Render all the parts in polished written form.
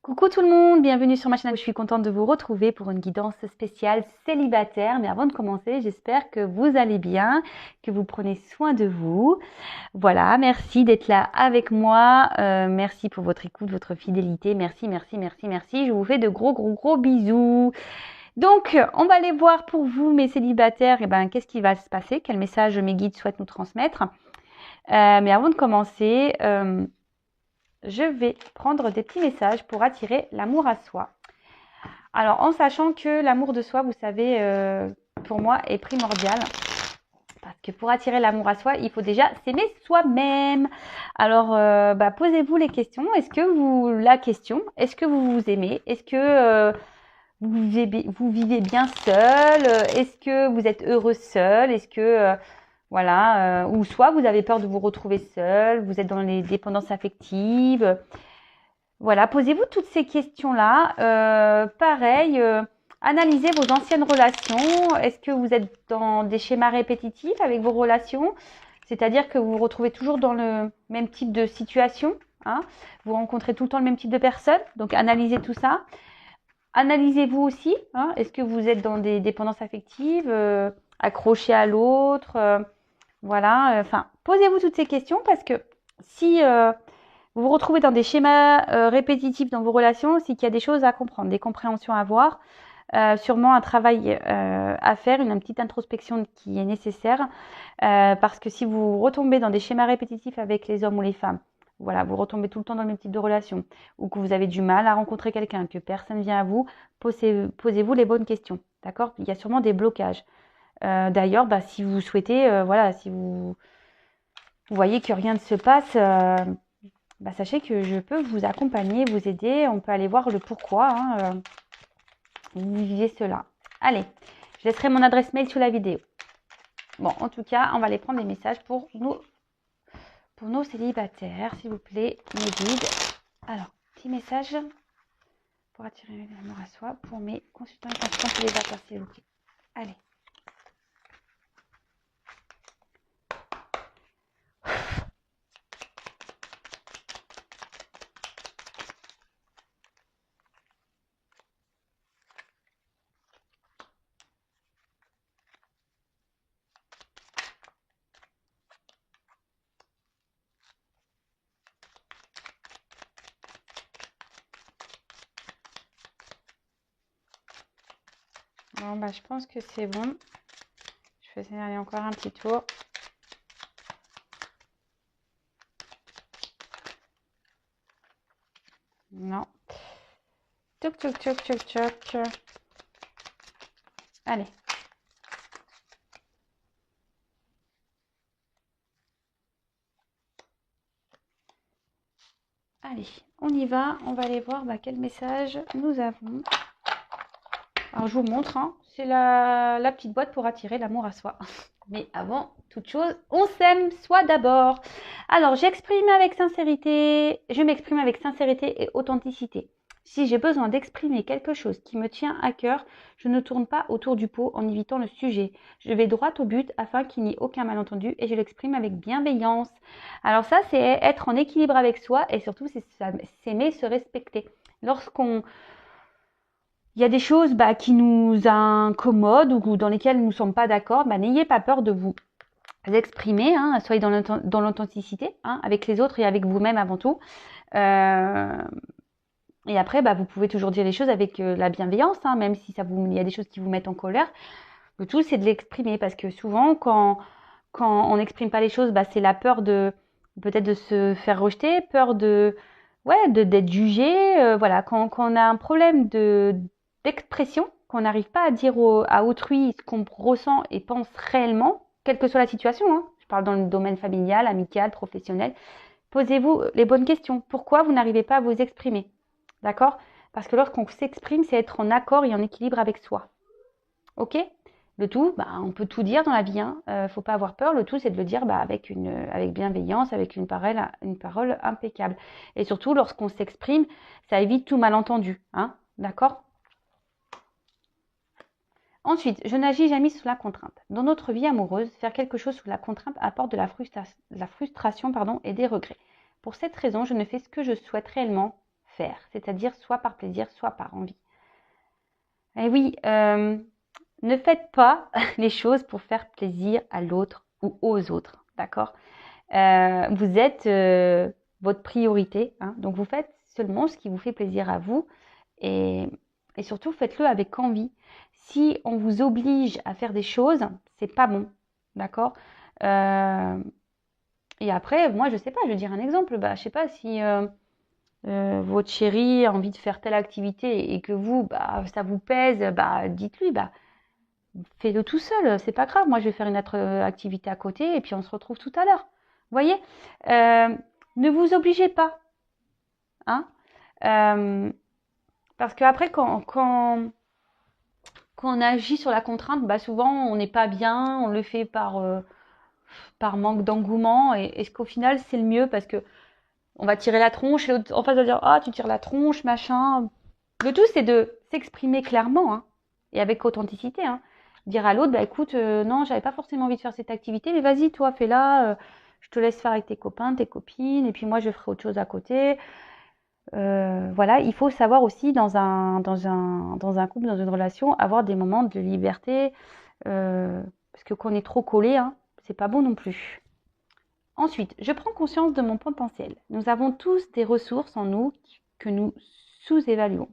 Coucou tout le monde, bienvenue sur ma chaîne. Je suis contente de vous retrouver pour une guidance spéciale célibataire. Mais avant de commencer, j'espère que vous allez bien, que vous prenez soin de vous. Voilà, merci d'être là avec moi. Merci pour votre écoute, votre fidélité. Merci, merci, merci, merci. Je vous fais de gros bisous. Donc, on va aller voir pour vous, mes célibataires, qu'est-ce qui va se passer, quel message mes guides souhaitent nous transmettre. Mais avant de commencer, je vais prendre des petits messages pour attirer l'amour à soi. Alors, en sachant que l'amour de soi, vous savez, pour moi, est primordial. Parce que pour attirer l'amour à soi, il faut déjà s'aimer soi-même. Alors, posez-vous les questions. Est-ce que vous vous aimez? Est-ce que vous vivez bien seul? Est-ce que vous êtes heureux seul? Est-ce que ou soit vous avez peur de vous retrouver seul, vous êtes dans les dépendances affectives. Voilà, posez-vous toutes ces questions-là. Pareil, analysez vos anciennes relations. Est-ce que vous êtes dans des schémas répétitifs avec vos relations? C'est-à-dire que vous vous retrouvez toujours dans le même type de situation, hein? Vous rencontrez tout le temps le même type de personnes. Donc, analysez tout ça. Analysez-vous aussi, hein? Est-ce que vous êtes dans des dépendances affectives, accrochés à l'autre? Enfin, posez-vous toutes ces questions parce que si vous vous retrouvez dans des schémas répétitifs dans vos relations, c'est qu'il y a des choses à comprendre, des compréhensions à avoir, sûrement un travail à faire, une petite introspection qui est nécessaire, parce que si vous retombez dans des schémas répétitifs avec les hommes ou les femmes, voilà, vous retombez tout le temps dans le même type de relation, ou que vous avez du mal à rencontrer quelqu'un, que personne vient à vous, posez-vous les bonnes questions, d'accord? Il y a sûrement des blocages. D'ailleurs, si vous souhaitez, si vous voyez que rien ne se passe, sachez que je peux vous accompagner, vous aider. On peut aller voir le pourquoi vous vivez cela. Allez, je laisserai mon adresse mail sous la vidéo. Bon, en tout cas, on va aller prendre des messages pour nos célibataires, s'il vous plaît, mes guides. Alors, petit message pour attirer l'amour à soi pour mes consultants et consultantes célibataires, s'il vous plaît. Allez. Bon, je pense que c'est bon. Je vais aller encore un petit tour. Non. Toc, toc, toc, toc, toc. Allez. Allez, on y va. On va aller voir quel message nous avons. Alors, je vous montre. Hein, c'est la petite boîte pour attirer l'amour à soi. Mais avant toute chose, on s'aime soi d'abord. Alors, je m'exprime avec sincérité et authenticité. Si j'ai besoin d'exprimer quelque chose qui me tient à cœur, je ne tourne pas autour du pot en évitant le sujet. Je vais droit au but afin qu'il n'y ait aucun malentendu et je l'exprime avec bienveillance. Alors ça, c'est être en équilibre avec soi et surtout, c'est s'aimer, se respecter. Il y a des choses qui nous incommodent ou dans lesquelles nous ne sommes pas d'accord, n'ayez pas peur de vous exprimer, hein, soyez dans l'authenticité, hein, avec les autres et avec vous-même avant tout. Et après, vous pouvez toujours dire les choses avec la bienveillance, hein, même si il y a des choses qui vous mettent en colère. Le tout, c'est de l'exprimer parce que souvent, quand on n'exprime pas les choses, c'est la peur peut-être de se faire rejeter, peur d'être jugé. Quand on a un problème d'expression, qu'on n'arrive pas à dire à autrui ce qu'on ressent et pense réellement, quelle que soit la situation, hein, je parle dans le domaine familial, amical, professionnel, posez-vous les bonnes questions. Pourquoi vous n'arrivez pas à vous exprimer? D'accord? Parce que lorsqu'on s'exprime, c'est être en accord et en équilibre avec soi. Ok? Le tout, on peut tout dire dans la vie, hein. Faut pas avoir peur. Le tout, c'est de le dire avec bienveillance, avec une parole impeccable. Et surtout, lorsqu'on s'exprime, ça évite tout malentendu, hein. D'accord? Ensuite, je n'agis jamais sous la contrainte. Dans notre vie amoureuse, faire quelque chose sous la contrainte apporte de la frustration et des regrets. Pour cette raison, je ne fais ce que je souhaite réellement faire, c'est-à-dire soit par plaisir, soit par envie. Et oui, ne faites pas les choses pour faire plaisir à l'autre ou aux autres, d'accord? Vous êtes votre priorité, hein, donc vous faites seulement ce qui vous fait plaisir à vous et surtout faites-le avec envie. Si on vous oblige à faire des choses, c'est pas bon, d'accord? Et après, moi, je sais pas, je vais dire un exemple. Bah, je sais pas si votre chéri a envie de faire telle activité et que vous, bah, ça vous pèse, bah, dites-lui, bah, fais-le tout seul, c'est pas grave. Moi, je vais faire une autre activité à côté et puis on se retrouve tout à l'heure. Vous voyez, ne vous obligez pas, hein, parce qu'après, quand on agit sur la contrainte, bah, souvent, on n'est pas bien, on le fait par manque d'engouement et qu'au final, c'est le mieux parce que on va tirer la tronche et l'autre en face va dire ah tu tires la tronche machin. Le tout c'est de s'exprimer clairement hein, et avec authenticité. Hein. Dire à l'autre bah écoute non j'avais pas forcément envie de faire cette activité mais vas-y toi fais-la. Je te laisse faire avec tes copains, tes copines et puis moi je ferai autre chose à côté. Voilà, il faut savoir aussi dans un couple, dans une relation, avoir des moments de liberté parce que quand on est trop collé, hein, c'est pas bon non plus. Ensuite, je prends conscience de mon potentiel. Nous avons tous des ressources en nous que nous sous-évaluons.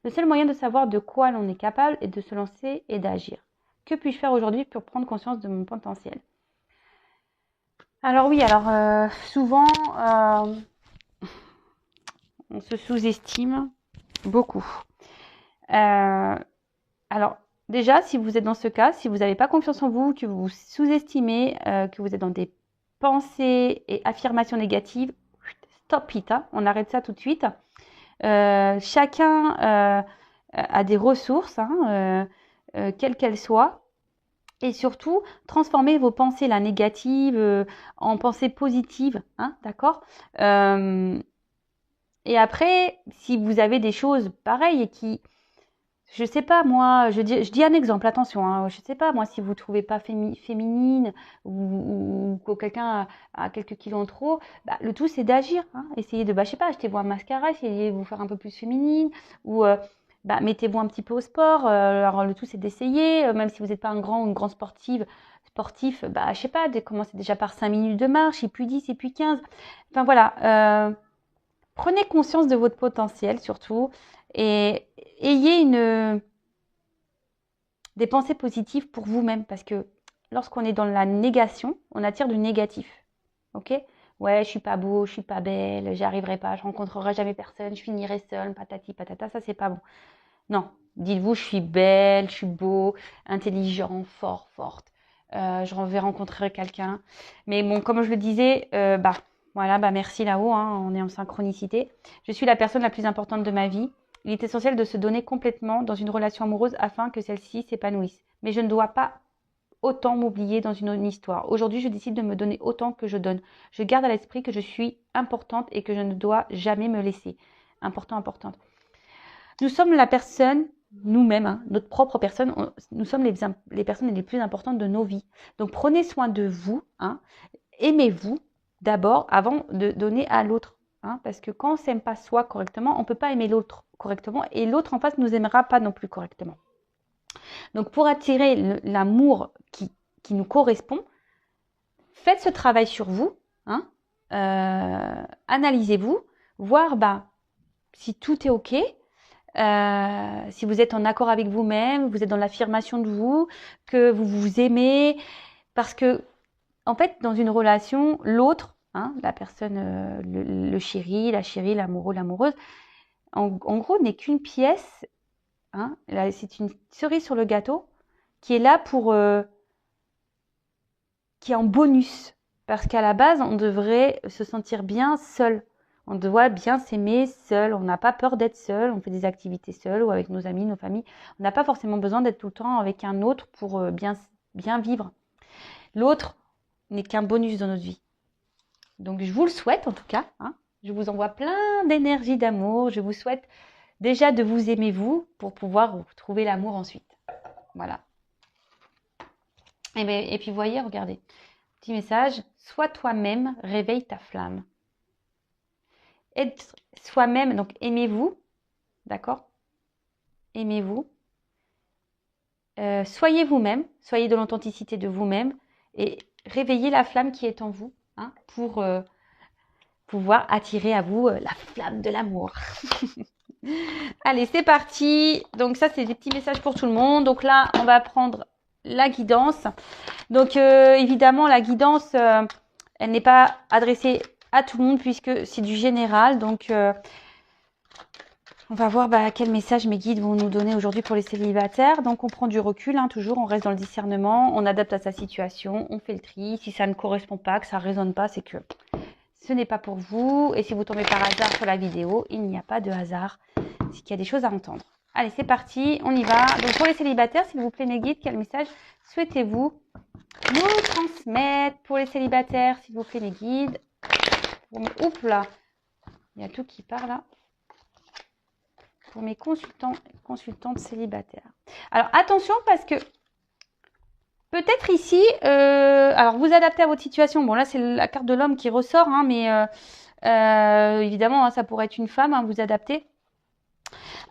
Le seul moyen de savoir de quoi l'on est capable est de se lancer et d'agir. Que puis-je faire aujourd'hui pour prendre conscience de mon potentiel? Alors oui, souvent, on se sous-estime beaucoup. Alors déjà, si vous êtes dans ce cas, si vous n'avez pas confiance en vous, que vous vous sous-estimez, que vous êtes dans des pensées et affirmations négatives, stop it, hein, on arrête ça tout de suite. Chacun a des ressources, hein, quelles qu'elles soient. Et surtout, transformez vos pensées là, négatives en pensées positives, hein, d'accord Et après, si vous avez des choses pareilles et qui, je sais pas moi, je dis un exemple, attention, hein, je sais pas moi si vous trouvez pas féminine ou que quelqu'un a quelques kilos en trop, bah, le tout c'est d'agir, hein, essayez de, bah, je sais pas, achetez-vous un mascara, essayez de vous faire un peu plus féminine ou bah, mettez-vous un petit peu au sport. Alors le tout c'est d'essayer, même si vous n'êtes pas un grand ou une grande sportif, bah je sais pas, commencez déjà par 5 minutes de marche, et puis 10, et puis 15. Enfin voilà, prenez conscience de votre potentiel surtout et ayez des pensées positives pour vous-même parce que lorsqu'on est dans la négation, on attire du négatif. Ok? Ouais, je suis pas beau, je suis pas belle, j'y arriverai pas, je rencontrerai jamais personne, je finirai seule, patati patata, ça c'est pas bon. Non, dites-vous, je suis belle, je suis beau, intelligent, forte. Je vais rencontrer quelqu'un. Mais bon, comme je le disais, bah voilà, bah merci là-haut, hein, on est en synchronicité. Je suis la personne la plus importante de ma vie. Il est essentiel de se donner complètement dans une relation amoureuse afin que celle-ci s'épanouisse. Mais je ne dois pas autant m'oublier dans une histoire. Aujourd'hui, je décide de me donner autant que je donne. Je garde à l'esprit que je suis importante et que je ne dois jamais me laisser. Importante. Nous sommes la personne, nous-mêmes, hein, notre propre personne, nous sommes les personnes les plus importantes de nos vies. Donc prenez soin de vous, hein, aimez-vous d'abord avant de donner à l'autre. Hein, parce que quand on ne s'aime pas soi correctement, on ne peut pas aimer l'autre correctement et l'autre en face ne nous aimera pas non plus correctement. Donc pour attirer l'amour qui nous correspond, faites ce travail sur vous, hein, analysez-vous, voir bah, si tout est OK, si vous êtes en accord avec vous-même, vous êtes dans l'affirmation de vous, que vous vous aimez, parce que en fait, dans une relation, l'autre, hein, la personne, le chéri, la chérie, l'amoureux, l'amoureuse, en gros, n'est qu'une pièce, hein, c'est une cerise sur le gâteau qui est là qui est en bonus, parce qu'à la base, on devrait se sentir bien seul. On doit bien s'aimer seul. On n'a pas peur d'être seul. On fait des activités seul ou avec nos amis, nos familles. On n'a pas forcément besoin d'être tout le temps avec un autre pour bien vivre. L'autre n'est qu'un bonus dans notre vie. Donc, je vous le souhaite en tout cas. Hein. Je vous envoie plein d'énergie, d'amour. Je vous souhaite déjà de vous aimer vous pour pouvoir trouver l'amour ensuite. Voilà. Et puis, voyez, regardez. Petit message. Sois toi-même, réveille ta flamme. être soi-même, donc aimez-vous, d'accord? Aimez-vous. Soyez vous-même, soyez de l'authenticité de vous-même et réveillez la flamme qui est en vous hein, pour pouvoir attirer à vous la flamme de l'amour. Allez, c'est parti. Donc ça, c'est des petits messages pour tout le monde. Donc là, on va prendre la guidance. Donc évidemment, la guidance, elle n'est pas adressée à tout le monde puisque c'est du général. Donc on va voir quel message mes guides vont nous donner aujourd'hui pour les célibataires. Donc on prend du recul, hein, toujours, on reste dans le discernement, on adapte à sa situation, on fait le tri. Si ça ne correspond pas, que ça ne résonne pas, c'est que ce n'est pas pour vous. Et si vous tombez par hasard sur la vidéo, il n'y a pas de hasard. C'est qu'il y a des choses à entendre. Allez, c'est parti, on y va. Donc pour les célibataires, s'il vous plaît mes guides, quel message souhaitez-vous nous transmettre pour les célibataires, s'il vous plaît mes guides? Oups là, il y a tout qui part là. Pour mes consultantes célibataires. Alors attention parce que peut-être ici, alors vous adaptez à votre situation. Bon là c'est la carte de l'homme qui ressort, hein, mais évidemment hein, ça pourrait être une femme, hein, vous adaptez.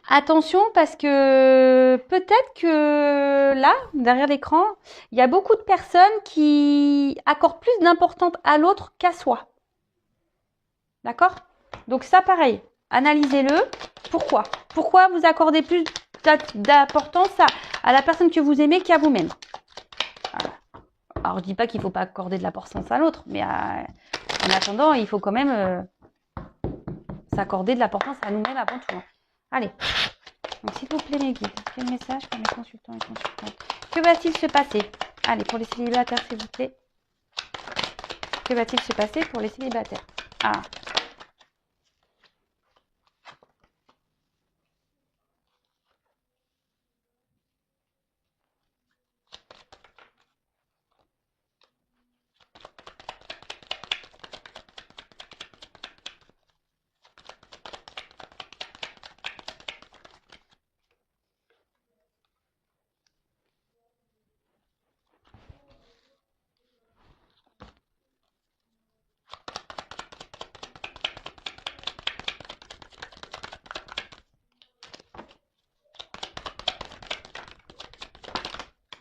Attention parce que peut-être que là, derrière l'écran, il y a beaucoup de personnes qui accordent plus d'importance à l'autre qu'à soi. D'accord? Donc ça pareil. Analysez-le. Pourquoi? Pourquoi vous accordez plus d'importance à la personne que vous aimez qu'à vous-même? Voilà. Alors, je dis pas qu'il ne faut pas accorder de l'importance à l'autre, mais en attendant, il faut quand même s'accorder de l'importance à nous-mêmes avant tout. Allez. Donc, s'il vous plaît, mes guides, quel message pour mes consultants et consultantes? Que va-t-il se passer? Allez, pour les célibataires, s'il vous plaît. Que va-t-il se passer pour les célibataires? Ah.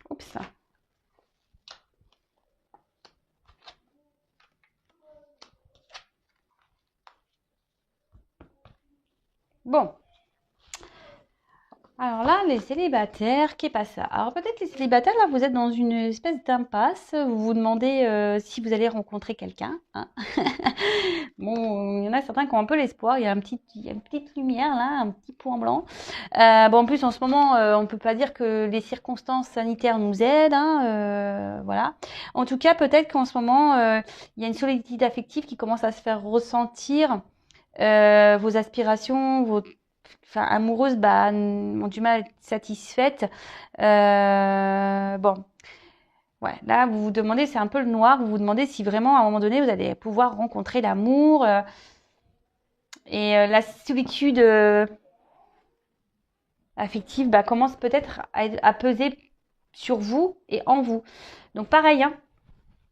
Oups. Bon. Alors là, les célibataires, qu'est pas ça? Alors peut-être les célibataires, là, vous êtes dans une espèce d'impasse. Vous vous demandez si vous allez rencontrer quelqu'un. Hein. Bon, il y en a certains qui ont un peu l'espoir. Il y a une petite lumière là, un petit point blanc. Bon, en plus, en ce moment, on peut pas dire que les circonstances sanitaires nous aident. Hein, voilà. En tout cas, peut-être qu'en ce moment, il y a une solitude affective qui commence à se faire ressentir. Vos aspirations, amoureuses ont du mal à être satisfaites. Bon, ouais, là vous vous demandez, c'est un peu le noir, vous vous demandez si vraiment à un moment donné vous allez pouvoir rencontrer l'amour et la solitude affective commence peut-être à peser sur vous et en vous. Donc pareil, hein,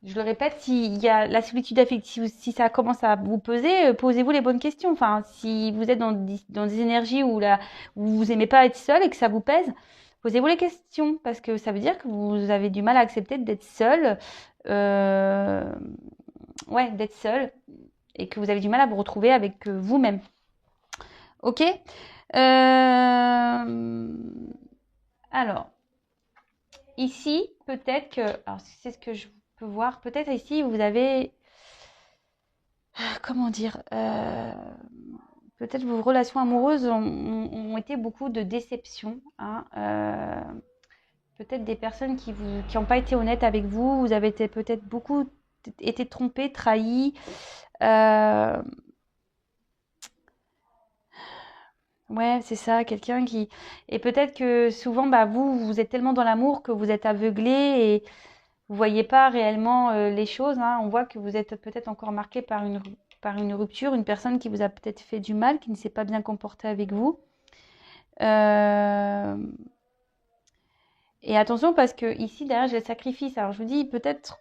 je le répète, s'il y a la solitude affective, si ça commence à vous peser, posez-vous les bonnes questions. Enfin, si vous êtes dans des énergies où vous aimez pas être seul et que ça vous pèse, posez-vous les questions parce que ça veut dire que vous avez du mal à accepter d'être seul, d'être seul et que vous avez du mal à vous retrouver avec vous-même. Ok. Alors, ici, peut-être que, alors c'est ce que je peux voir, peut-être ici vous avez, comment dire, peut-être vos relations amoureuses ont été beaucoup de déceptions. Hein, peut-être des personnes qui n'ont pas été honnêtes avec vous, vous avez été peut-être beaucoup été trompés, trahis. Ouais, c'est ça, quelqu'un qui... Et peut-être que souvent, vous êtes tellement dans l'amour que vous êtes aveuglé et vous voyez pas réellement les choses. Hein. On voit que vous êtes peut-être encore marqué par une rupture, une personne qui vous a peut-être fait du mal, qui ne s'est pas bien comportée avec vous. Et attention parce que ici, derrière, j'ai le sacrifice. Alors je vous dis peut-être,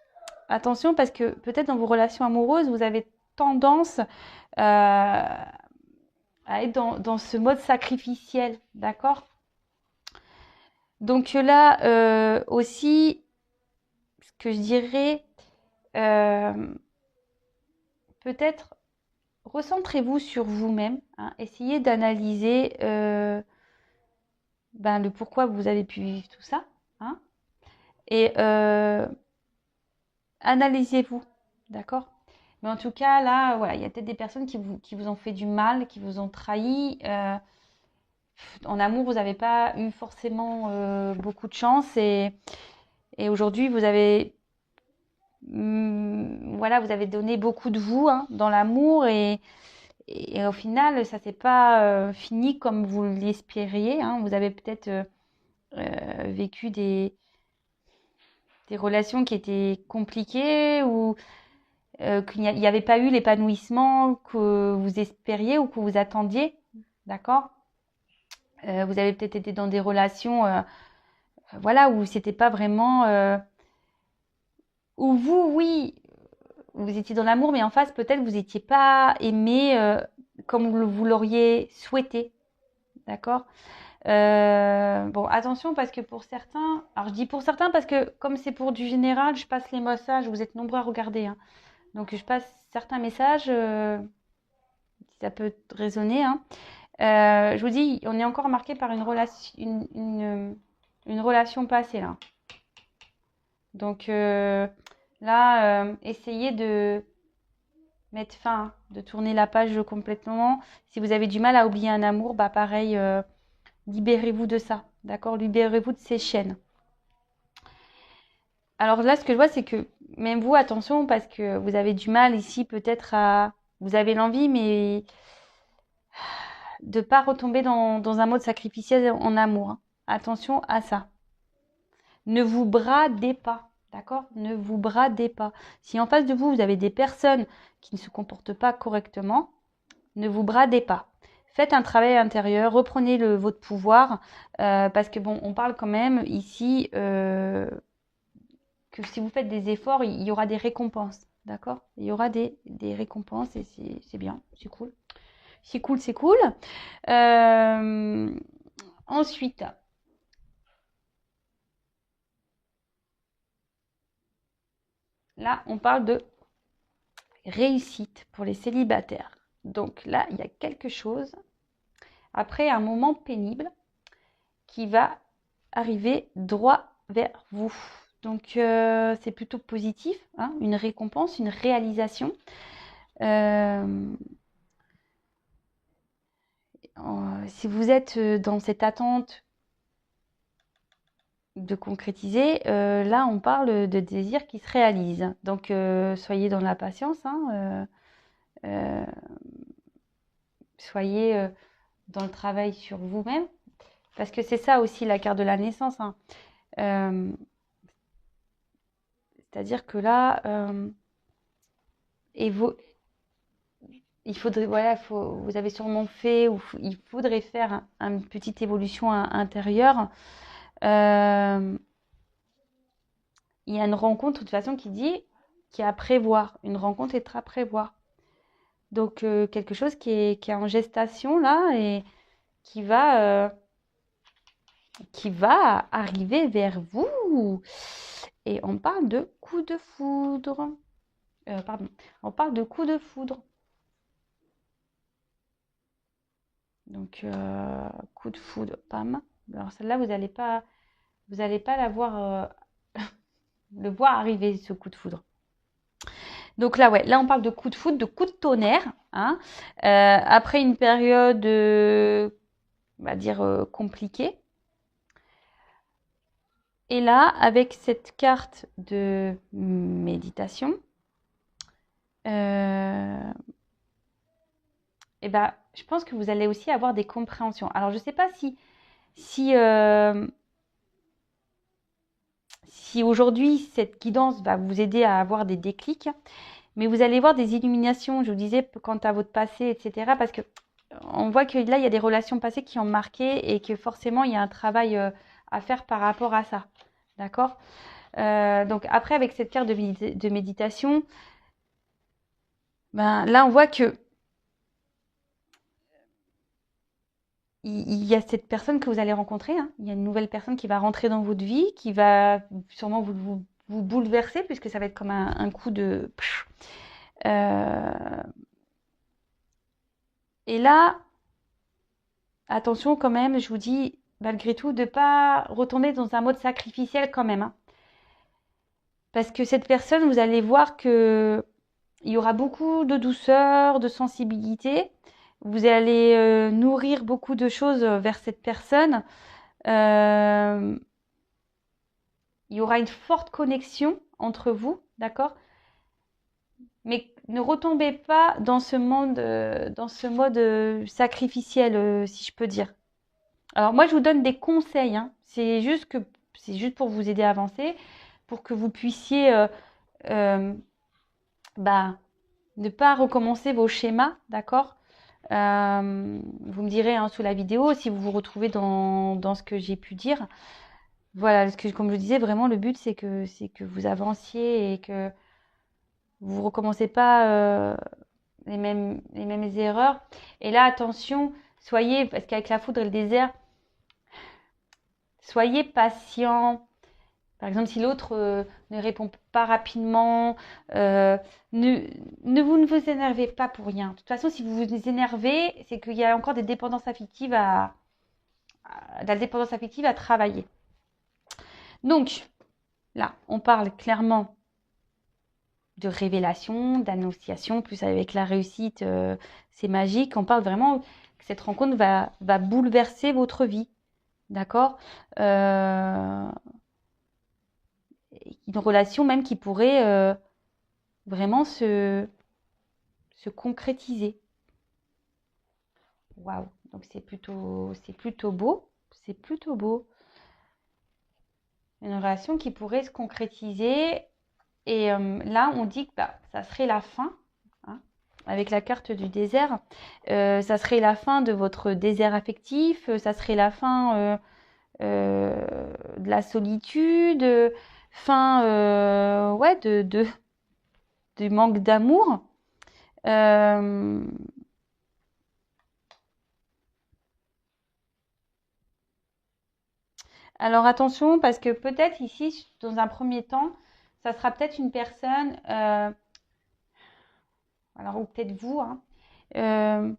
attention parce que peut-être dans vos relations amoureuses, vous avez tendance à être dans ce mode sacrificiel, d'accord? Donc là aussi, ce que je dirais, peut-être recentrez-vous sur vous-même, hein, essayez d'analyser le pourquoi vous avez pu vivre tout ça, hein, et analysez-vous, d'accord? Mais en tout cas, là, voilà, il y a peut-être des personnes qui vous ont fait du mal, qui vous ont trahi. En amour, vous n'avez pas eu forcément beaucoup de chance et aujourd'hui, vous avez voilà, vous avez donné beaucoup de vous, hein, dans l'amour et au final, ça s'est pas fini comme vous l'espériez, hein. Vous avez peut-être vécu des relations qui étaient compliquées ou qu'il n'y avait pas eu l'épanouissement que vous espériez ou que vous attendiez, d'accord? Vous avez peut-être été dans des relations voilà, où c'était pas vraiment où vous, oui, vous étiez dans l'amour, mais en face, peut-être vous n'étiez pas aimé comme vous l'auriez souhaité, d'accord? Bon, attention parce que pour certains, alors je dis pour certains parce que comme c'est pour du général, je passe les messages, vous êtes nombreux à regarder, hein. Donc je passe certains messages, si ça peut résonner, hein. Je vous dis, on est encore marqué par une relation, une relation passée là. Donc là, essayez de mettre fin, de tourner la page complètement. Si vous avez du mal à oublier un amour, bah pareil, libérez-vous de ça, d'accord? Libérez-vous de ces chaînes. Alors là, ce que je vois, c'est que même vous, attention, parce que vous avez du mal ici peut-être à... Vous avez l'envie, mais de pas retomber dans un mode sacrificiel en amour, hein. Attention à ça. Ne vous bradez pas, d'accord? Ne vous bradez pas. Si en face de vous, vous avez des personnes qui ne se comportent pas correctement, ne vous bradez pas. Faites un travail intérieur, reprenez votre pouvoir, parce que bon, on parle quand même ici que si vous faites des efforts, il y aura des récompenses, d'accord? Il y aura des récompenses et c'est bien, c'est cool. C'est cool, c'est cool. Ensuite, là, on parle de réussite pour les célibataires. Donc là, il y a quelque chose, après un moment pénible, qui va arriver droit vers vous. Donc c'est plutôt positif, hein, une récompense, une réalisation. Si vous êtes dans cette attente de concrétiser, là on parle de désir qui se réalise. Donc soyez dans la patience, hein, soyez dans le travail sur vous-même, parce que c'est ça aussi la carte de la naissance, hein. C'est-à-dire que là, il faudrait, voilà, vous avez sûrement fait, ou il faudrait faire une petite évolution intérieure. Il y a une rencontre de toute façon qui est à prévoir. Une rencontre est à prévoir. Donc quelque chose qui est en gestation là et qui va arriver vers vous. Et on parle de coup de foudre. Pardon, on parle de coup de foudre. Donc coup de foudre, pam. Alors celle-là, vous n'allez pas la voir, le voir arriver ce coup de foudre. Donc là, ouais, là on parle de coup de foudre, de coup de tonnerre, hein, après une période, on va dire compliquée. Et là, avec cette carte de méditation, et ben, je pense que vous allez aussi avoir des compréhensions. Alors, je ne sais pas si aujourd'hui cette guidance va vous aider à avoir des déclics, mais vous allez voir des illuminations, je vous disais, quant à votre passé, etc. Parce que on voit que là, il y a des relations passées qui ont marqué et que forcément, il y a un travail à faire par rapport à ça. D'accord? Donc après, avec cette carte de méditation, Ben, là, on voit que il y a cette personne que vous allez rencontrer, hein. Il y a une nouvelle personne qui va rentrer dans votre vie, qui va sûrement vous bouleverser, puisque ça va être comme un coup de... et là, attention quand même, je vous dis, malgré tout, de ne pas retomber dans un mode sacrificiel quand même, hein. Parce que cette personne, vous allez voir que il y aura beaucoup de douceur, de sensibilité. Vous allez nourrir beaucoup de choses vers cette personne. Euh, il y aura une forte connexion entre vous, d'accord? Mais ne retombez pas dans ce mode sacrificiel, si je peux dire. Alors moi, je vous donne des conseils, hein. C'est juste pour vous aider à avancer, pour que vous puissiez euh, bah, ne pas recommencer vos schémas, d'accord? Vous me direz hein, sous la vidéo si vous vous retrouvez dans ce que j'ai pu dire. Voilà, parce que, comme je disais, vraiment le but c'est que vous avanciez et que vous ne recommencez pas les mêmes erreurs. Et là, attention, soyez, parce qu'avec la foudre et le désert, soyez patient. Par exemple, si l'autre ne répond pas rapidement, euh, ne, ne vous énervez pas pour rien. De toute façon, si vous vous énervez, c'est qu'il y a encore des dépendances affectives de la dépendance affective à travailler. Donc, là, on parle clairement de révélation, d'annonciation, plus avec la réussite, c'est magique. On parle vraiment que cette rencontre va bouleverser votre vie, d'accord? Une relation même qui pourrait vraiment se concrétiser. Waouh! Donc c'est plutôt beau, c'est plutôt beau. Une relation qui pourrait se concrétiser. Et là, on dit que bah, ça serait la fin, hein, avec la carte du désert. Ça serait la fin de votre désert affectif, ça serait la fin de la solitude, fin ouais, du manque d'amour. Euh, alors attention, parce que peut-être ici, dans un premier temps, ça sera peut-être une personne, alors ou peut-être vous, hein, euh,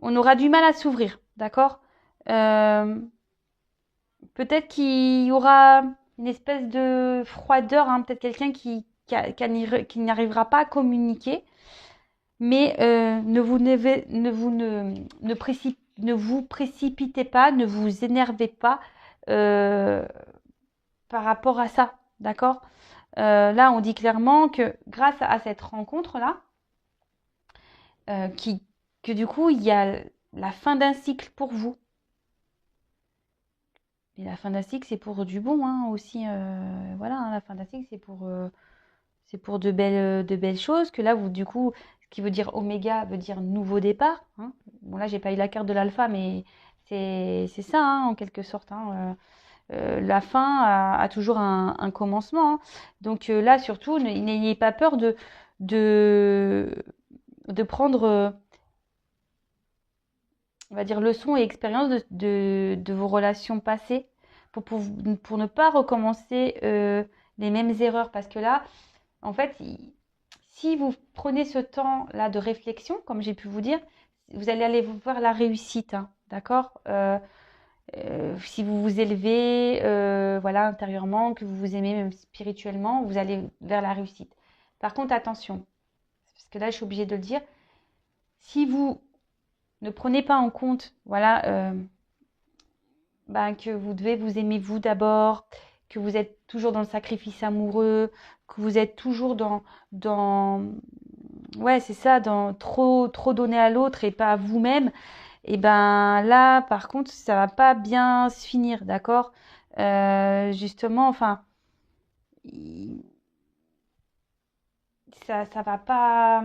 on aura du mal à s'ouvrir, d'accord? Euh, Peut-être qu'il y aura une espèce de froideur, hein, peut-être quelqu'un qui n'arrivera pas à communiquer, mais ne vous précipitez pas, ne vous énervez pas euh, par rapport à ça, d'accord? Là, on dit clairement que grâce à cette rencontre-là, euh, qui, que du coup, il y a la fin d'un cycle pour vous. Et la fin d'un cycle, c'est pour du bon hein, aussi. Voilà, hein, la fin d'un cycle, c'est pour de belles choses. Que là, vous, du coup, ce qui veut dire oméga veut dire nouveau départ, hein. Bon, là, j'ai pas eu la carte de l'alpha, mais c'est ça, hein, en quelque sorte, hein. La fin a toujours un commencement, hein. Donc là, surtout, n'ayez pas peur de, de prendre, on va dire, leçons et expériences de vos relations passées pour ne pas recommencer les mêmes erreurs. Parce que là, en fait, si vous prenez ce temps-là de réflexion, comme j'ai pu vous dire, vous allez aller voir la réussite, hein, d'accord? Si vous vous élevez, voilà, intérieurement, que vous vous aimez même spirituellement, vous allez vers la réussite. Par contre, attention, parce que là, je suis obligée de le dire, si vous ne prenez pas en compte, voilà, ben, que vous devez vous aimer vous d'abord, que vous êtes toujours dans le sacrifice amoureux, que vous êtes toujours dans, ouais, c'est ça, dans trop donner à l'autre et pas à vous-même, et ben là, par contre, ça va pas bien se finir, d'accord? Justement, enfin, ça va pas,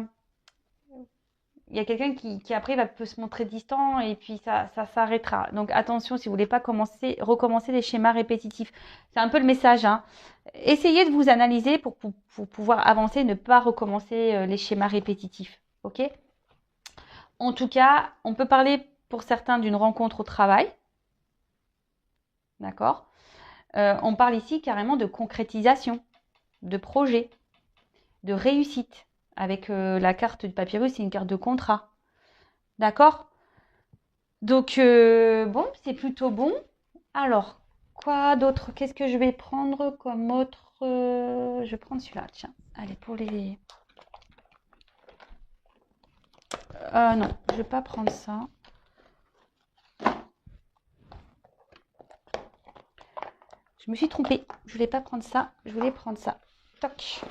il y a quelqu'un qui après peut se montrer distant et puis ça s'arrêtera. Donc attention si vous voulez pas recommencer les schémas répétitifs. C'est un peu le message, hein. Essayez de vous analyser pour pouvoir avancer, ne pas recommencer les schémas répétitifs. Ok? En tout cas, on peut parler pour certains d'une rencontre au travail. D'accord? On parle ici carrément de concrétisation, de projet, de réussite. Avec la carte du papyrus, c'est une carte de contrat. D'accord? Donc, bon, c'est plutôt bon. Alors, quoi d'autre? Qu'est-ce que je vais prendre comme autre? Je vais prendre celui-là, tiens. Allez, pour les... non, je vais pas prendre ça. Je me suis trompée. Je voulais pas prendre ça. Je voulais prendre ça. Toc.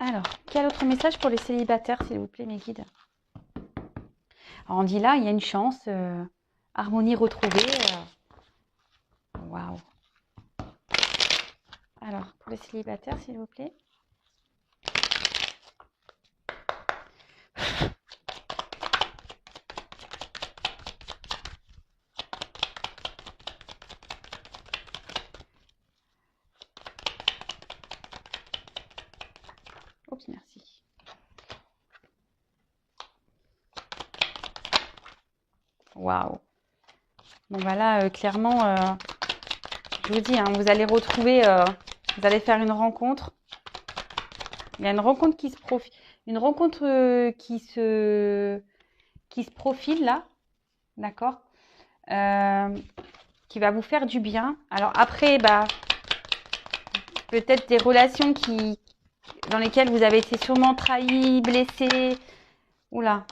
Alors, quel autre message pour les célibataires, s'il vous plaît, mes guides? Alors, on dit là, il y a une chance. Harmonie retrouvée. Waouh. Alors, pour les célibataires, s'il vous plaît. Oups, merci. Waouh. Bon, voilà, clairement, je vous dis, hein, vous allez retrouver, vous allez faire une rencontre. Il y a une rencontre qui se profile, une rencontre qui se profile là, d'accord, qui va vous faire du bien. Alors après, bah, peut-être des relations dans lesquelles vous avez été sûrement trahi, blessé. Oula,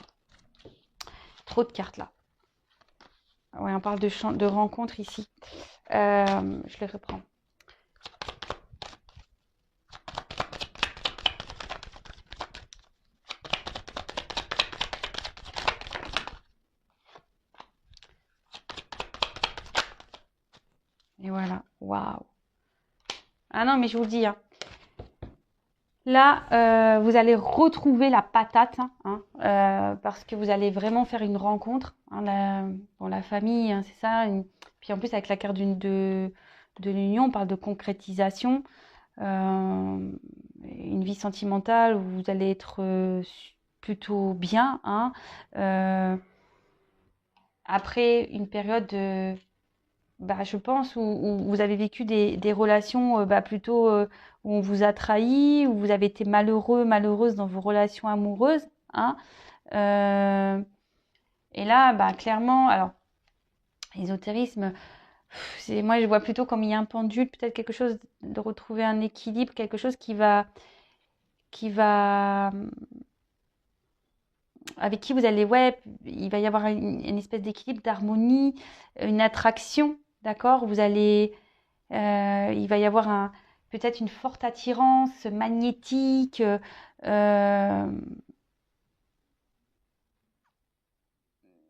trop de cartes là. Ouais, on parle de rencontre ici. Je les reprends. Et voilà, waouh. Ah non, mais je vous dis, hein. Là, vous allez retrouver la patate, hein, parce que vous allez vraiment faire une rencontre. Hein, la famille, hein, c'est ça. Puis en plus, avec la carte de l'union, on parle de concrétisation. Une vie sentimentale où vous allez être plutôt bien. Hein, après une période bah, je pense, où vous avez vécu des relations plutôt où on vous a trahi, où vous avez été malheureuse dans vos relations amoureuses. Hein. Et là, bah, clairement, alors, l'ésotérisme, moi je vois plutôt comme il y a un pendule, peut-être quelque chose de retrouver un équilibre, quelque chose avec qui vous allez, ouais, il va y avoir une espèce d'équilibre, d'harmonie, une attraction, d'accord? Vous allez, il va y avoir peut-être une forte attirance magnétique.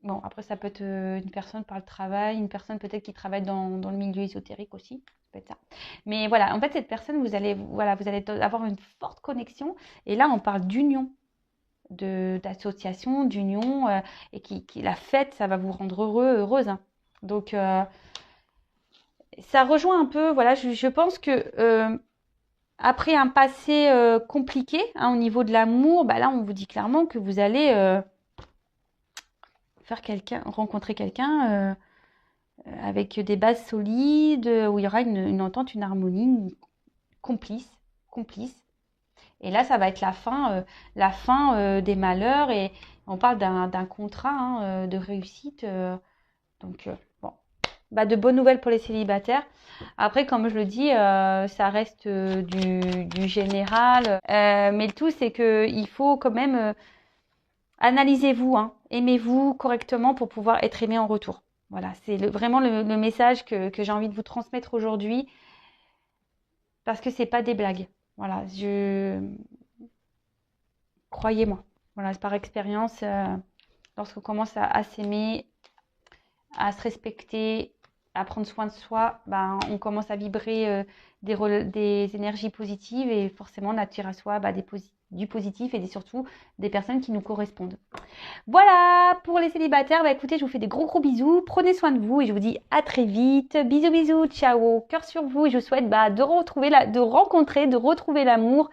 Bon, après, ça peut être une personne par le travail, une personne peut-être qui travaille dans le milieu ésotérique aussi. Ça peut être ça. Mais voilà, en fait, cette personne, vous allez avoir une forte connexion. Et là, on parle d'union, d'association, d'union, et la fête, ça va vous rendre heureuse. Hein. Donc, ça rejoint un peu, voilà, je pense que après un passé compliqué hein, au niveau de l'amour, bah là, on vous dit clairement que vous allez rencontrer quelqu'un avec des bases solides, où il y aura une entente, une harmonie complice. Et là, ça va être la fin des malheurs et on parle d'un contrat hein, de réussite. Donc, bon, bah, de bonnes nouvelles pour les célibataires. Après, comme je le dis, ça reste du général. Mais le tout, c'est qu'il faut quand même analysez-vous, hein, aimez-vous correctement pour pouvoir être aimé en retour. Voilà, c'est vraiment le message que j'ai envie de vous transmettre aujourd'hui parce que c'est pas des blagues. Voilà, croyez-moi. Voilà, c'est par expérience, lorsqu'on commence à s'aimer, à se respecter, à prendre soin de soi, ben, on commence à vibrer des énergies positives et forcément on attire à soi du positif et surtout des personnes qui nous correspondent. Voilà pour les célibataires. Bah écoutez, je vous fais des gros bisous. Prenez soin de vous et je vous dis à très vite. Bisous bisous, ciao, cœur sur vous et je vous souhaite de retrouver de retrouver l'amour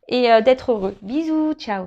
et d'être heureux. Bisous, ciao.